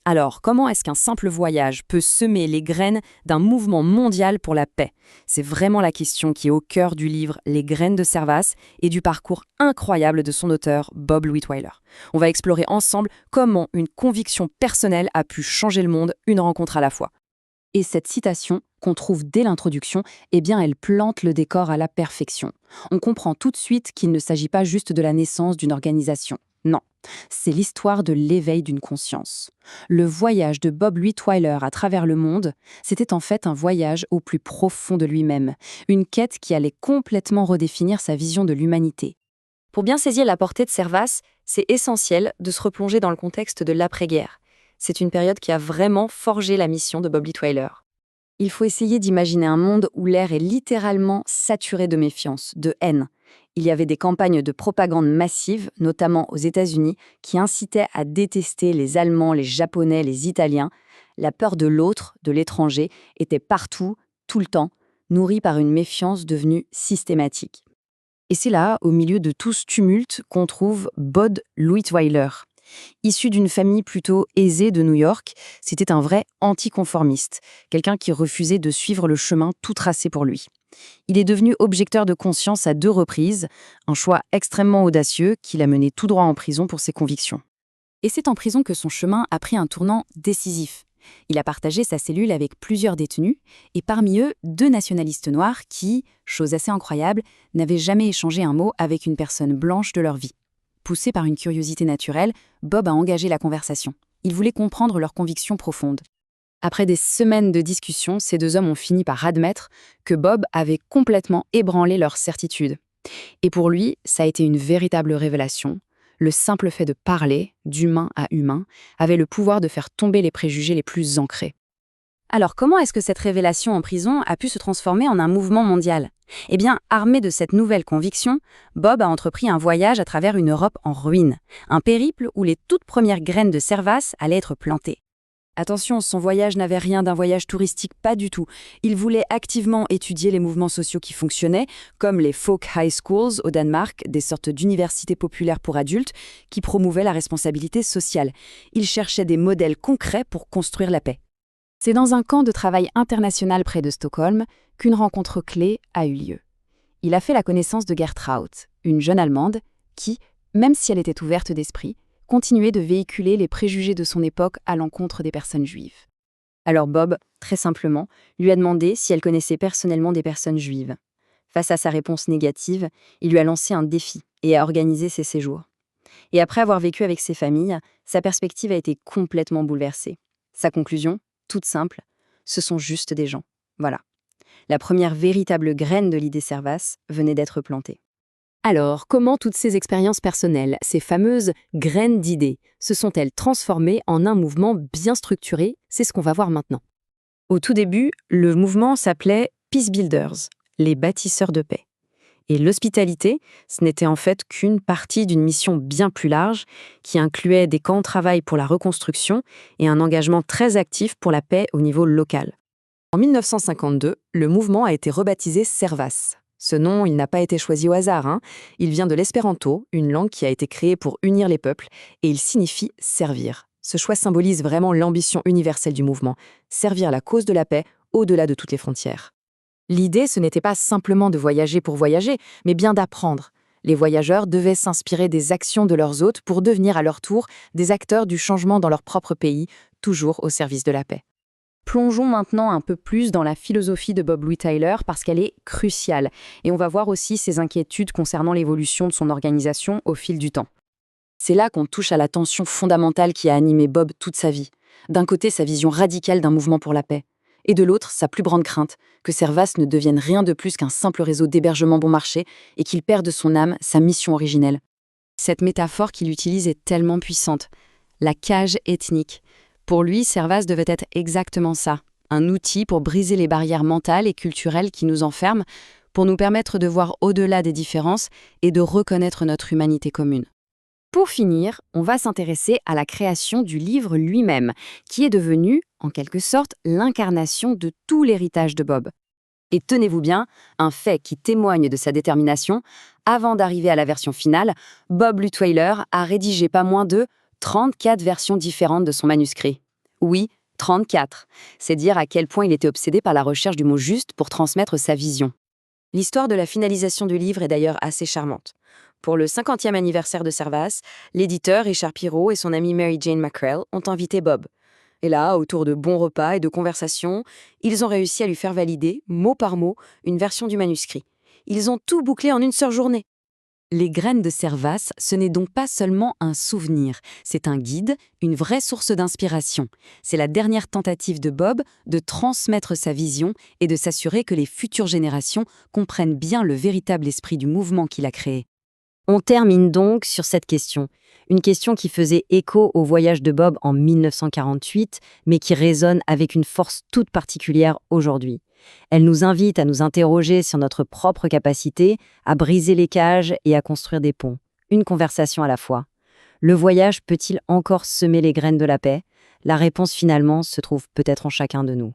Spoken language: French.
Alors, comment est-ce qu'un simple voyage peut semer les graines d'un mouvement mondial pour la paix? C'est vraiment la question qui est au cœur du livre Les graines de Servaas et du parcours incroyable de son auteur, Bob Lutwyler. On va explorer ensemble comment une conviction personnelle a pu changer le monde, une rencontre à la fois. Et cette citation, qu'on trouve dès l'introduction, eh bien, elle plante le décor à la perfection. On comprend tout de suite qu'il ne s'agit pas juste de la naissance d'une organisation. Non, c'est l'histoire de l'éveil d'une conscience. Le voyage de Bob Lutwyler à travers le monde, c'était en fait un voyage au plus profond de lui-même, une quête qui allait complètement redéfinir sa vision de l'humanité. Pour bien saisir la portée de Servaas, c'est essentiel de se replonger dans le contexte de l'après-guerre. C'est une période qui a vraiment forgé la mission de Bob Lutwyler. Il faut essayer d'imaginer un monde où l'air est littéralement saturé de méfiance, de haine. Il y avait des campagnes de propagande massives, notamment aux États-Unis, qui incitaient à détester les Allemands, les Japonais, les Italiens. La peur de l'autre, de l'étranger, était partout, tout le temps, nourrie par une méfiance devenue systématique. Et c'est là, au milieu de tout ce tumulte, qu'on trouve Bob Lutwyler. Issu d'une famille plutôt aisée de New York, c'était un vrai anticonformiste, quelqu'un qui refusait de suivre le chemin tout tracé pour lui. Il est devenu objecteur de conscience à 2 reprises, un choix extrêmement audacieux qui l'a mené tout droit en prison pour ses convictions. Et c'est en prison que son chemin a pris un tournant décisif. Il a partagé sa cellule avec plusieurs détenus, et parmi eux, 2 nationalistes noirs qui, chose assez incroyable, n'avaient jamais échangé un mot avec une personne blanche de leur vie. Poussé par une curiosité naturelle, Bob a engagé la conversation. Il voulait comprendre leurs convictions profondes. Après des semaines de discussions, ces 2 hommes ont fini par admettre que Bob avait complètement ébranlé leurs certitudes. Et pour lui, ça a été une véritable révélation. Le simple fait de parler, d'humain à humain, avait le pouvoir de faire tomber les préjugés les plus ancrés. Alors comment est-ce que cette révélation en prison a pu se transformer en un mouvement mondial? Eh bien, armé de cette nouvelle conviction, Bob a entrepris un voyage à travers une Europe en ruine, un périple où les toutes premières graines de Servaas allaient être plantées. Attention, son voyage n'avait rien d'un voyage touristique, pas du tout. Il voulait activement étudier les mouvements sociaux qui fonctionnaient, comme les folk high schools au Danemark, des sortes d'universités populaires pour adultes, qui promouvaient la responsabilité sociale. Il cherchait des modèles concrets pour construire la paix. C'est dans un camp de travail international près de Stockholm qu'une rencontre clé a eu lieu. Il a fait la connaissance de Gertraud, une jeune Allemande qui, même si elle était ouverte d'esprit, continuait de véhiculer les préjugés de son époque à l'encontre des personnes juives. Alors Bob, très simplement, lui a demandé si elle connaissait personnellement des personnes juives. Face à sa réponse négative, il lui a lancé un défi et a organisé ses séjours. Et après avoir vécu avec ses familles, sa perspective a été complètement bouleversée. Sa conclusion, toute simple, ce sont juste des gens. Voilà. La première véritable graine de l'idée Servaas venait d'être plantée. Alors, comment toutes ces expériences personnelles, ces fameuses graines d'idées, se sont-elles transformées en un mouvement bien structuré? C'est ce qu'on va voir maintenant. Au tout début, le mouvement s'appelait Peace Builders, les bâtisseurs de paix. Et l'hospitalité, ce n'était en fait qu'une partie d'une mission bien plus large qui incluait des camps de travail pour la reconstruction et un engagement très actif pour la paix au niveau local. En 1952, le mouvement a été rebaptisé Servaas. Ce nom, il n'a pas été choisi au hasard. Il vient de l'espéranto, une langue qui a été créée pour unir les peuples, et il signifie « servir ». Ce choix symbolise vraiment l'ambition universelle du mouvement, servir la cause de la paix au-delà de toutes les frontières. L'idée, ce n'était pas simplement de voyager pour voyager, mais bien d'apprendre. Les voyageurs devaient s'inspirer des actions de leurs hôtes pour devenir à leur tour des acteurs du changement dans leur propre pays, toujours au service de la paix. Plongeons maintenant un peu plus dans la philosophie de Bob Lutwyler parce qu'elle est cruciale, et on va voir aussi ses inquiétudes concernant l'évolution de son organisation au fil du temps. C'est là qu'on touche à la tension fondamentale qui a animé Bob toute sa vie. D'un côté, sa vision radicale d'un mouvement pour la paix, et de l'autre, sa plus grande crainte, que Servaas ne devienne rien de plus qu'un simple réseau d'hébergement bon marché et qu'il perde de son âme sa mission originelle. Cette métaphore qu'il utilise est tellement puissante. La cage ethnique. Pour lui, Servaas devait être exactement ça, un outil pour briser les barrières mentales et culturelles qui nous enferment, pour nous permettre de voir au-delà des différences et de reconnaître notre humanité commune. Pour finir, on va s'intéresser à la création du livre lui-même, qui est devenu, en quelque sorte, l'incarnation de tout l'héritage de Bob. Et tenez-vous bien, un fait qui témoigne de sa détermination, avant d'arriver à la version finale, Bob Lutwyler a rédigé pas moins de 34 versions différentes de son manuscrit. Oui, 34. C'est dire à quel point il était obsédé par la recherche du mot juste pour transmettre sa vision. L'histoire de la finalisation du livre est d'ailleurs assez charmante. Pour le 50e anniversaire de Servas, l'éditeur Richard Pirot et son amie Mary Jane Mackrell ont invité Bob. Et là, autour de bons repas et de conversations, ils ont réussi à lui faire valider, mot par mot, une version du manuscrit. Ils ont tout bouclé en une seule journée. Les graines de Servas, ce n'est donc pas seulement un souvenir, c'est un guide, une vraie source d'inspiration. C'est la dernière tentative de Bob de transmettre sa vision et de s'assurer que les futures générations comprennent bien le véritable esprit du mouvement qu'il a créé. On termine donc sur cette question. Une question qui faisait écho au voyage de Bob en 1948, mais qui résonne avec une force toute particulière aujourd'hui. Elle nous invite à nous interroger sur notre propre capacité à briser les cages et à construire des ponts, une conversation à la fois. Le voyage peut-il encore semer les graines de la paix? La réponse finalement se trouve peut-être en chacun de nous.